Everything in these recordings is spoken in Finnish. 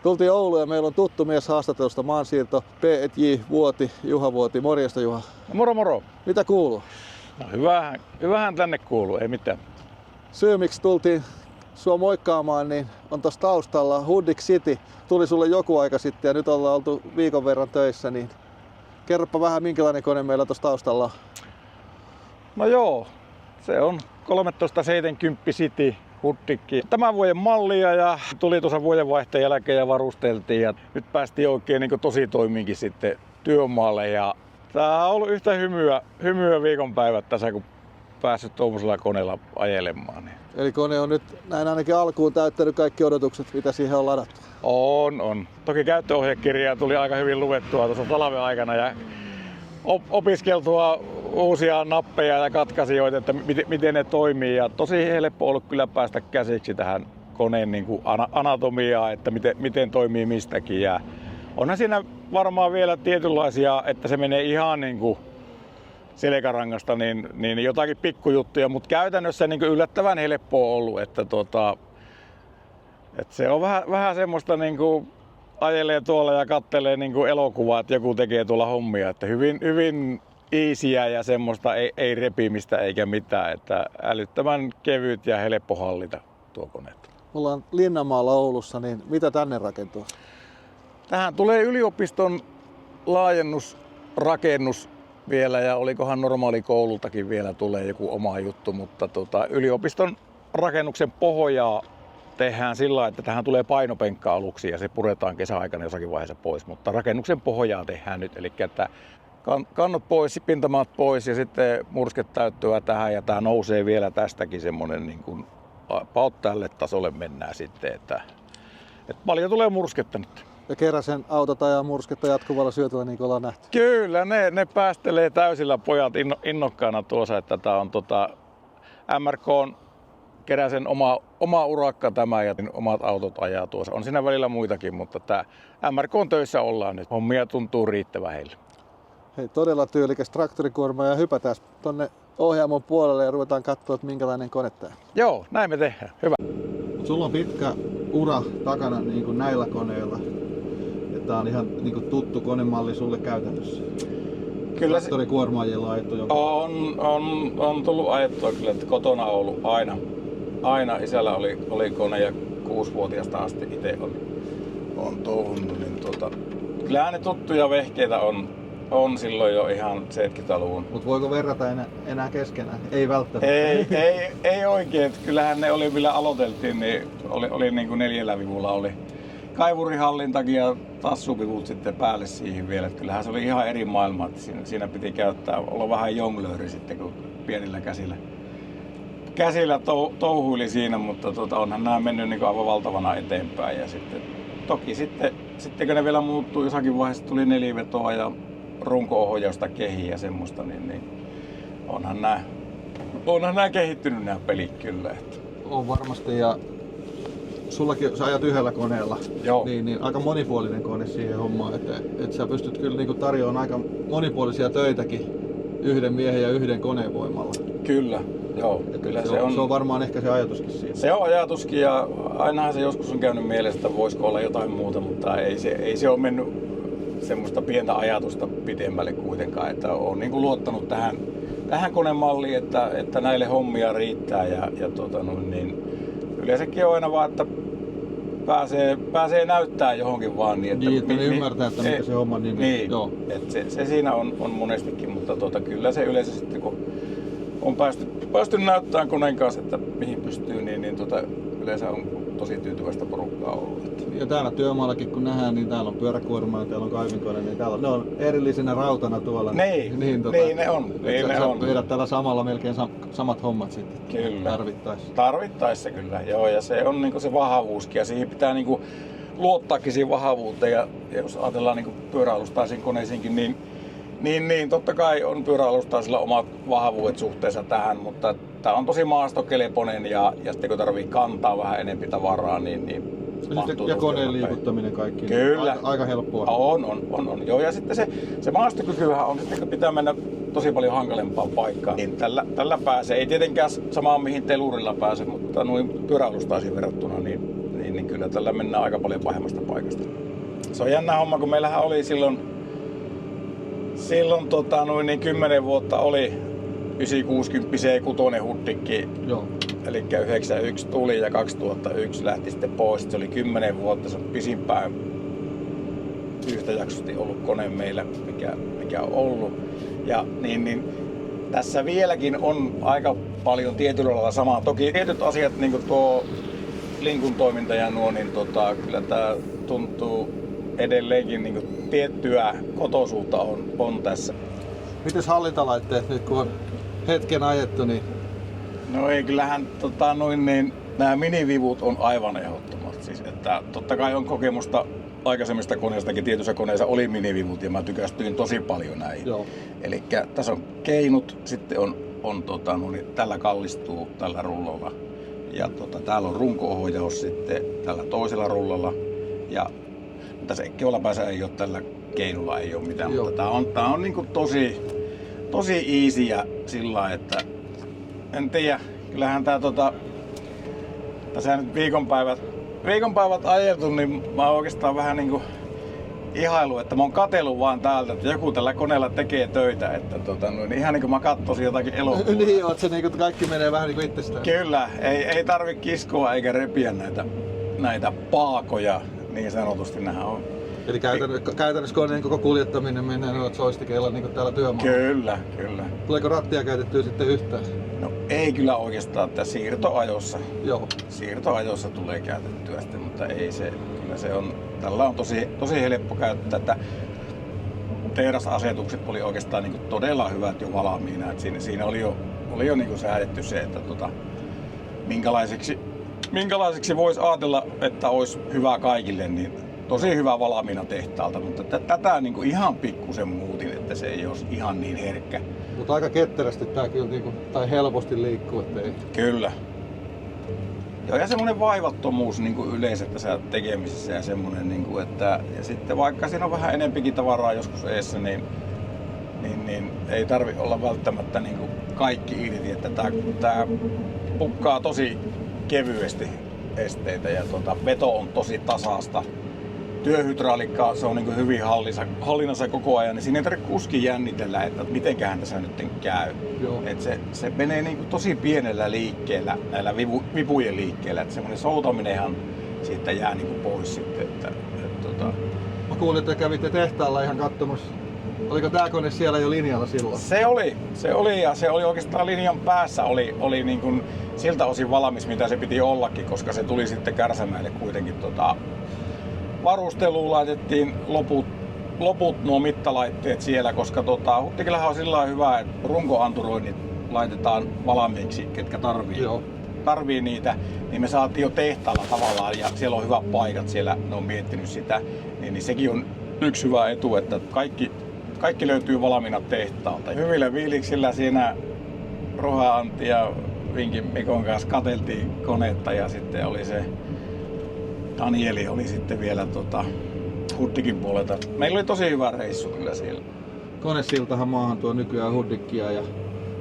Tultiin Ouluun ja meillä on tuttu mies haastattelusta maansiirto P&J Vuoti, Juha Vuoti. Morjesta Juha. Moro moro. Mitä kuuluu? No hyvähän tänne kuuluu, ei mitään. Syy miksi tultiin sua moikkaamaan, niin on tuossa taustalla Hudik City. Tuli sulle joku aika sitten ja nyt ollaan oltu viikon verran töissä, niin kerropa vähän minkälainen kone meillä tuossa taustalla on. No joo, se on 1370 City Hudik. Tämän vuoden mallia ja tuli tuossa vuodenvaihteen jälkeen ja varusteltiin ja nyt päästiin oikein niin tosi toimiinkin sitten työmaalle. Ja tää on ollut yhtä hymyä viikonpäivät tässä kun päässyt tuollaisella koneella ajelemaan. Eli kone on nyt näin ainakin alkuun täyttänyt kaikki odotukset, mitä siihen on ladattu. On. Toki käyttöohjekirjaa tuli aika hyvin luettua tuossa talven aikana ja opiskeltua uusia nappeja ja katkaisijoita, että miten ne toimii. Ja tosi helppo ollut kyllä päästä käsiksi tähän koneen niin kuin anatomiaan, että miten toimii mistäkin. Ja onhan siinä varmaan vielä tietynlaisia, että se menee ihan niin kuin selkärangasta, niin jotakin pikkujuttuja, mutta käytännössä niin kuin yllättävän helppoa ollut, että se on vähän semmoista niin kuin ajelee tuolla ja kattelee niin kuin elokuvaa, että joku tekee tuolla hommia, että hyvin easyä ja semmoista ei repimistä eikä mitään, että älyttömän kevyt ja helppo hallita tuo kone. Ollaan Linnanmaalla Oulussa, niin mitä tänne rakentuu? Tähän tulee yliopiston laajennusrakennus vielä ja olikohan normaalikoulultakin vielä tulee joku oma juttu, mutta yliopiston rakennuksen pohjaa tehdään sillä, että tähän tulee painopenkka aluksi ja se puretaan kesäaikana jossakin vaiheessa pois, mutta rakennuksen pohjaa tehdään nyt, eli että kannot pois, pintamaat pois ja sitten mursket täyttyvät tähän ja tämä nousee vielä tästäkin semmoinen niin kuin paut tälle tasolle mennään sitten, että paljon tulee mursketta nyt. Ja Keräsen autot ajaa mursketta jatkuvalla syötöllä, niin kuin ollaan nähty. Kyllä, ne päästelee täysillä pojat innokkaana tuossa, että tämä on MRK Keräsen oma urakka tämä ja omat autot ajaa tuossa. On siinä välillä muitakin, mutta tämä MRK töissä ollaan nyt. Hommia tuntuu riittävän heille. Hei, todella tyylikäs traktorikuorma ja hypätään tonne ohjaamon puolelle ja ruvetaan katsoa, että minkälainen kone tämä. Joo, näin me tehdään. Hyvä. Sulla on pitkä ura takana niin kuin näillä koneilla. Tämä on ihan niin kuin tuttu konemalli sulle käytännössä. Kyllä traktorikuormaajilla on ajettu joku. On tullut ajettua kyllä, että kotona on ollut aina isällä oli kone ja 6-vuotiaasta asti itse on touhunut. Niin kyllähän ne tuttuja vehkeitä on silloin jo ihan 70-luvun. Mutta voiko verrata enää keskenään? Ei välttämättä. Ei oikein. Kyllähän ne oli, millä aloiteltiin, niin oli niin kuin 4 vivulla oli kaivurihallintakin ja tassupivut sitten päälle siihen vielä. Että kyllähän se oli ihan eri maailma. Että siinä piti olla vähän jonglööri sitten, kun pienillä käsillä touhuili siinä, mutta onhan nämä mennyt niin kuin aivan valtavana eteenpäin. Ja sitten, toki sitten kun ne vielä muuttui, jossakin vaiheessa tuli nelivetoa ja runko-ohjausta kehiin ja semmoista, niin onhan nämä kehittynyt nämä pelit kyllä. Että. On varmasti ja sullakin, sä ajat yhdellä koneella, niin aika monipuolinen kone siihen hommaan, että sä pystyt kyllä niin tarjoamaan aika monipuolisia töitäkin yhden miehen ja yhden koneen voimalla. Kyllä, joo. Kyllä se on varmaan ehkä se ajatuskin siinä. Se on ajatuskin ja ainahan se joskus on käynyt mielessä, että voisiko olla jotain muuta, mutta ei se ole mennyt semmoista pientä ajatusta pidemmälle kuitenkaan, että olen niin kuin luottanut tähän konemalliin, että näille hommia riittää ja niin yleensäkin on aina vaan, että pääsee näyttää johonkin vaan niin, että ne ymmärtää, että mikä se homman nimi. Niin, joo. Että se siinä on monestikin, mutta kyllä se yleensä sitten kun on päästy näyttämään koneen kanssa, että mihin pystyy, niin yleensä on tosi tyytyväistä porukkaa ollut. Ja täällä työmaallakin kun nähdään, niin täällä on pyöräkuorma ja täällä on kaivinkone, niin täällä ne on erillisenä rautana tuolla. Niin ne on. Sä vedät täällä samalla melkein samat hommat sitten. Kyllä. Tarvittaessa kyllä, joo. Ja se on niinku se vahvuuskin ja siihen pitää niinku luottaakin siihen vahvuuteen. Ja jos ajatellaan niinku pyöräalustaisiin koneisiinkin, niin totta kai on pyöräalustaisilla omat vahvuudet suhteessa tähän, mutta tää on tosi maastokeleponen ja sitten kun tarvii kantaa vähän enempi tavaraa, niin ja koneen liikuttaminen kaikki. Kyllä. Aika helppoa. On. Joo, ja sitten se maastokykyhän on sitten, kun pitää mennä tosi paljon hankalempaan paikkaan. Niin tällä pääsee. Ei tietenkään samaan mihin telurilla pääse, mutta noin pyöräalustaisiin verrattuna, niin niin kyllä tällä mennään aika paljon pahemmasta paikasta. Se on jännä homma, kun meillähän oli silloin 10 vuotta oli 960 C6 huddikki. Joo. Eli 91 tuli ja 2001 lähti sitten pois. Se oli 10 vuotta, se on pisimpään yhtäjaksoisesti ollut kone meillä, mikä on ollut. Ja niin tässä vieläkin on aika paljon tietyllä lailla samaa. Toki tietyt asiat, niin kuin tuo linkun toiminta ja nuo, niin kyllä tämä tuntuu edelleenkin niin kuin tiettyä kotoisuutta on tässä. Mites hallintalaitteet nyt kun on hetken ajettu, niin no ei, kyllähän nämä minivivut on aivan ehdottomat. Siis, että totta kai on kokemusta aikaisemmista koneistakin, tietyissä koneissa oli minivivut ja mä tykästyin tosi paljon näihin. Eli tässä on keinut, sitten on tällä kallistuu tällä rullolla. Ja täällä on runko-ohjaus sitten tällä toisella rullalla. Ja tässä keulapäässä ei ole tällä keinulla ei ole mitään, mutta tää on niinku tosi easy ja sillä, että en tiedä, kyllähän tää tässä nyt viikonpäivät ajeltu, niin mä oon oikeastaan vähän niinku ihailu, että mä oon katsellut vaan täältä, että joku tällä koneella tekee töitä, että ihan niinku mä katsoisin jotakin elokuvaa. niin on, että se niinku kaikki menee vähän niinku itsestään. Kyllä, ei tarvi kiskoa eikä repiä näitä paakoja, niin sanotusti nähän on. Eli käytännössä koneen koko kuljettaminen menee noilla joystikeilla niin kuin täällä työmaalla? Kyllä. Tuleeko rattia käytettyä sitten yhtään? No ei kyllä oikeastaan, että siirtoajossa. Joo. Siirtoajossa tulee käytettyä sitten, mutta ei se, kyllä se on, tällä on tosi helppo käyttää, että tehdasasetukset oli oikeastaan niin kuin todella hyvät jo valmiina, että siinä oli jo niin kuin säädetty se, että minkälaiseksi voisi ajatella, että olisi hyvä kaikille, niin tosi hyvä valmiina tehtaalta, mutta tätä niin kuin ihan pikkusen muutin, että se ei olisi ihan niin herkkä. Mutta aika ketterästi tää kyllä niinku, tai helposti liikkuu, ettei. Kyllä. Joo, ja semmoinen vaivattomuus niin kuin yleensä tässä tekemisessä ja semmoinen, niin kuin, että ja sitten vaikka siinä on vähän enempikin tavaraa joskus eessä, niin ei tarvi olla välttämättä niin kuin kaikki irti, että tää pukkaa tosi kevyesti esteitä ja veto on tosi tasaista. Työhydrauliikka, se on niin kuin hyvin hallinnassa koko ajan, niin siinä ei tarvitse kuskin jännitellä, että mitenköhän tässä nyt käy. Et se menee niin kuin tosi pienellä liikkeellä, näillä vipujen liikkeellä, että semmoinen soutaminenhan siitä jää niin kuin pois sitten. Mä kuulin, että kävitte tehtaalla ihan katsomassa. Oliko tää kone siellä jo linjalla silloin? Se oli ja se oli oikeastaan linjan päässä, oli niin kuin siltä osin valmis, mitä se piti ollakin, koska se tuli sitten Kärsämäelle kuitenkin varusteluun laitettiin loput nuo mittalaitteet siellä, koska Huttikillahan on sillä hyvä, että runkoanturoinnit laitetaan valmiiksi, ketkä tarvii niitä, niin me saatiin jo tehtaalla tavallaan ja siellä on hyvät paikat siellä, ne on miettinyt sitä, niin sekin on yksi hyvä etu, että kaikki löytyy valmiina tehtaalta. Hyvillä viiliksillä siinä Ruha Antti ja Vinkin Mikon kanssa katseltiin konetta ja sitten oli se Danieli oli sitten vielä Huddikin puolelta. Meillä oli tosi hyvä reissu kyllä siellä. Konesiltahan maahan tuo nykyään Huddikkia ja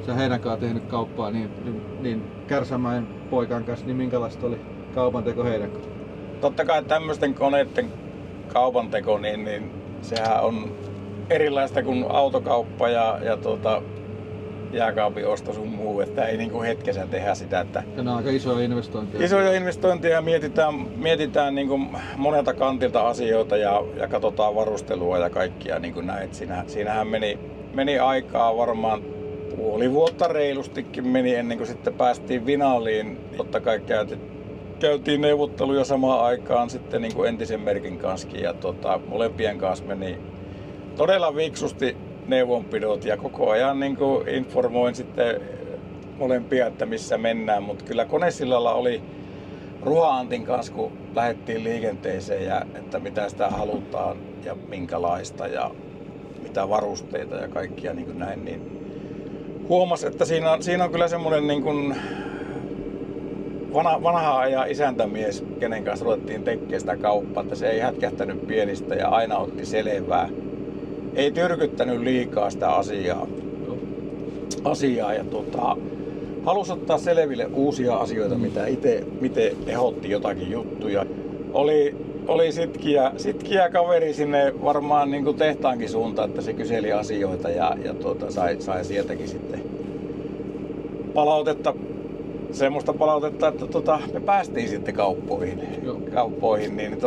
sä heidän kanssa tehnyt kauppaa niin Kärsämäen poikan kanssa, niin minkälaista oli kaupanteko heidän kanssa? Totta kai tämmöisten koneiden kaupanteko, niin sehän on erilaista kuin autokauppa ja jääkaapin osto sun muu, että ei niinku hetkessä tehdä sitä. Että ja nämä on aika isoja investointeja. Isoja investointeja ja mietitään niinku monelta kantilta asioita ja katsotaan varustelua ja kaikkia niinku näin. Siinähän meni aikaa varmaan puoli vuotta reilustikin meni ennen kuin sitten päästiin finaaliin. Totta kai käytiin neuvotteluja samaan aikaan sitten niinku entisen merkin kanssa ja molempien kanssa meni todella viksusti neuvonpidot ja koko ajan niin kuin informoin sitten molempia, että missä mennään, mutta kyllä konesillalla oli Ruha Antin kanssa, kun lähdettiin liikenteeseen ja että mitä sitä halutaan ja minkälaista ja mitä varusteita ja kaikkia niin kuin näin, niin huomasi, että siinä on kyllä semmoinen niin kuin vanha ajan isäntämies, kenen kanssa ruvettiin tekemään sitä kauppaa, että se ei hätkähtänyt pienistä ja aina otti selvää. Ei tyrkyttänyt liikaa sitä asiaa ja halusi ottaa selville uusia asioita, mitä itse ehdotti jotakin juttuja. oli sitkiä kaveri sinne varmaan niin kuin tehtaankin suuntaan, että se kyseli asioita ja sai sieltäkin sitten semmoista palautetta, että me päästiin sitten kauppoihin niin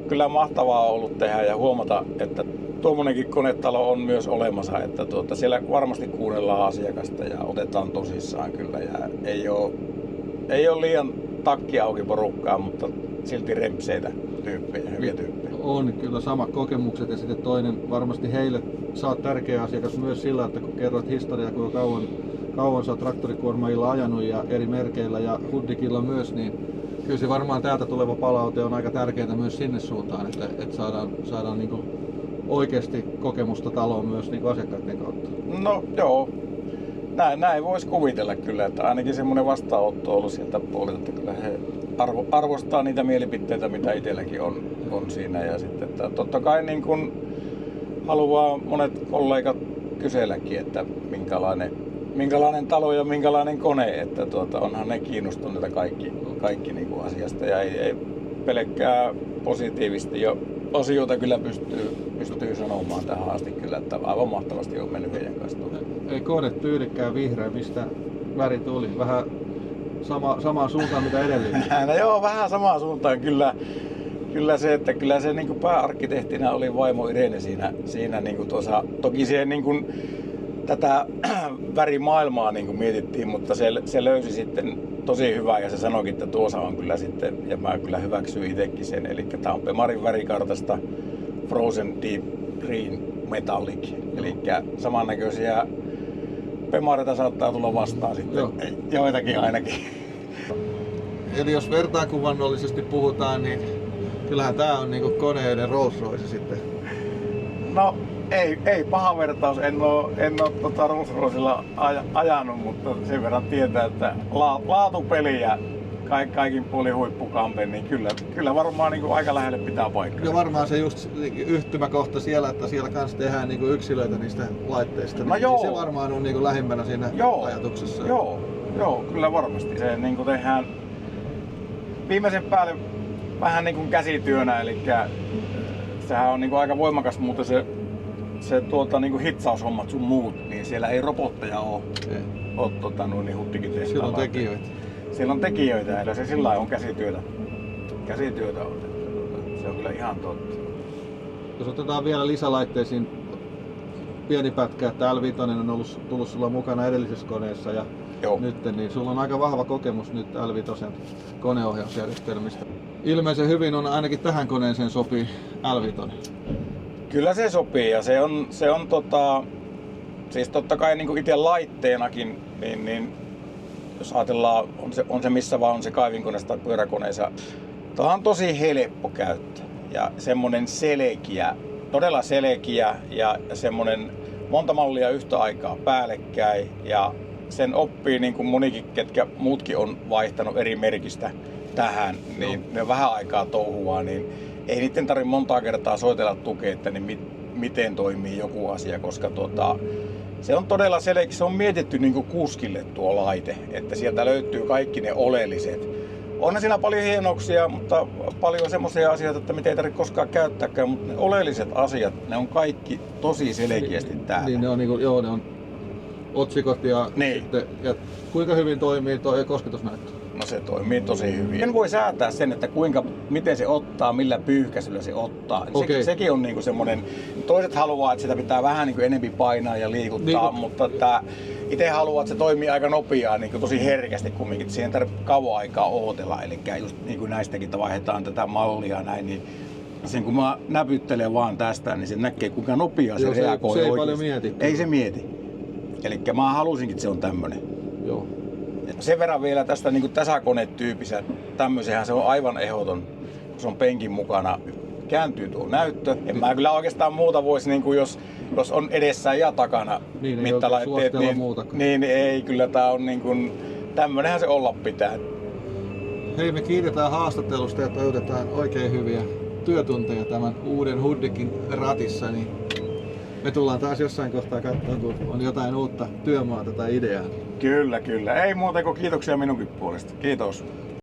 kyllä mahtavaa on ollut tehdä ja huomata, että tuommoinenkin konetalo on myös olemassa, että siellä varmasti kuunnellaan asiakasta ja otetaan tosissaan kyllä ja ei ole liian takki auki porukkaa, mutta silti rempseitä tyyppejä, hyviä tyyppejä. On kyllä samat kokemukset ja sitten toinen varmasti heille sä oot tärkeä asiakas myös sillä, että kun kerrot historiaa, kuinka kauan sä oot traktorikuormaajilla ajanut ja eri merkeillä ja Huddikilla myös, niin kyllä se varmaan täältä tuleva palaute on aika tärkeää myös sinne suuntaan, että saadaan niin kuin oikeasti kokemusta taloon myös niin kuin asiakkaiden kautta. No joo, näin voisi kuvitella kyllä, että ainakin semmoinen vastaanotto on ollut sieltä puolelta, että kyllä he arvostaa niitä mielipiteitä, mitä itselläkin on siinä. Ja sitten, että totta kai niin kun haluaa monet kollegat kyselläkin, että minkälainen talo ja minkälainen kone, että onhan ne kiinnostuneita kaikki niin kuin asiasta ja ei pelkkää positiivisesti jo asioita kyllä pystyy sanomaan tähän asti kyllä, että aivan mahtavasti on mennyt heidän kanssa. Ei kone tyylikkää vihreä, mistä väri tuli? Vähän samaan suuntaan mitä edellinen. No joo, vähän samaan suuntaan kyllä se, että kyllä se niin kuin pääarkkitehtinä oli vaimo Irene siinä niin kuin toki siihen niin kuin tätä värimaailmaa niin kuin mietittiin, mutta se löysi sitten tosi hyvää ja se sanoikin, että tuossa on kyllä sitten, ja mä kyllä hyväksyin itsekin sen, eli tämä on Pemarin värikartasta Frozen Deep Green Metallic, eli samannäköisiä Pemareita saattaa tulla vastaan sitten, joitakin ainakin. Eli jos vertaakuvannollisesti puhutaan, niin kyllähän tää on niinku koneiden Rolls Royce sitten. No ei paha vertaus, en oo Rolls Roycella ajanut, mutta sen verran tietää, että laatupeliä kaikin puolin huippukampen, niin kyllä varmaan niin kuin aika lähelle pitää paikkaa. Ja varmaan se just yhtymäkohta siellä, että siellä kanssa tehdään niin kuin yksilöitä niistä laitteista, no niin se varmaan on niin kuin lähimpänä siinä ajatuksessa. Joo, kyllä varmasti. Se niin kuin tehdään viimeisen päälle vähän niin kuin käsityönä, eli sehän on niin kuin aika voimakas, mutta se niin kuin hitsaushommat sun muut, niin siellä ei robotteja ole Huddikin tehtaalla. Siellä on tekijöitä. Siellä on tekijöitä, eli se sillä on käsityötä on. Se on kyllä ihan totta. Jos otetaan vielä lisälaitteisiin pieni pätkä, että L5 on tullut sulla mukana edellisessä koneessa ja nyt, niin sulla on aika vahva kokemus nyt L5 koneohjausjärjestelmistä. Ilmeisen hyvin on ainakin tähän koneeseen sopii L5. Kyllä se sopii ja se on siis totta kai niin kuin itse laitteenakin, niin jos ajatellaan, on se missä vaan on se kaivinkoneessa tai pyöräkoneessa, tämä on tosi helppo käyttää ja semmonen todella selkeä ja semmonen monta mallia yhtä aikaa päällekkäin ja sen oppii niin kuin monikin, ketkä muutkin on vaihtanut eri merkistä tähän, niin ne vähän aikaa touhuaa, niin ei niiden tarvitse montaa kertaa soitella tukea, että niin miten toimii joku asia, koska se on todella selkeä, se on mietitty niin kuin kuskille tuo laite, että sieltä löytyy kaikki ne oleelliset. On siinä paljon hienouksia, mutta paljon semmoisia asioita, että mitä ei tarvitse koskaan käyttääkään, mutta ne oleelliset asiat, ne on kaikki tosi selkeästi täällä. Niin ne on, ne on otsikot ja, sitten, ja kuinka hyvin toimii tuo kosketusnäyttö? No se toimii tosi hyvin. En voi säätää sen, että miten se ottaa, millä pyyhkäisyllä se ottaa. Sekin on niinku semmoinen, toiset haluaa, että sitä pitää vähän niinku enemmän painaa ja liikuttaa, mutta itse haluaa, että se toimii aika nopeaa, niinku tosi herkästi kumminkin. Siihen tarvitsee kauan aikaa ootella, eli just niinku näistäkin, että vaihdetaan tätä mallia näin, niin sen kun mä näpyttelen vaan tästä, niin se näkee kuinka nopeaa se reagoi. Se ei paljon mieti. Ei se mieti. Eli mä halusinkin, että se on tämmönen. Joo. Sen verran vielä tästä niin tasakonetyyppissä, tämmöisenhän se on aivan ehdoton, kun se on penkin mukana. Kääntyy tuo näyttö. En mä kyllä oikeastaan muuta voisi, niin kuin jos on edessä ja takana mittalaitteet, niin ei kyllä tää on niin kuin, tämmönenhän se olla pitää. Hei, me kiitetään haastattelusta ja toivotetaan oikein hyviä työtunteja tämän uuden Huddikin ratissa. Niin me tullaan taas jossain kohtaa katsomaan, kun on jotain uutta työmaata tai ideaa. Kyllä. Ei muuta kuin kiitoksia minunkin puolesta. Kiitos.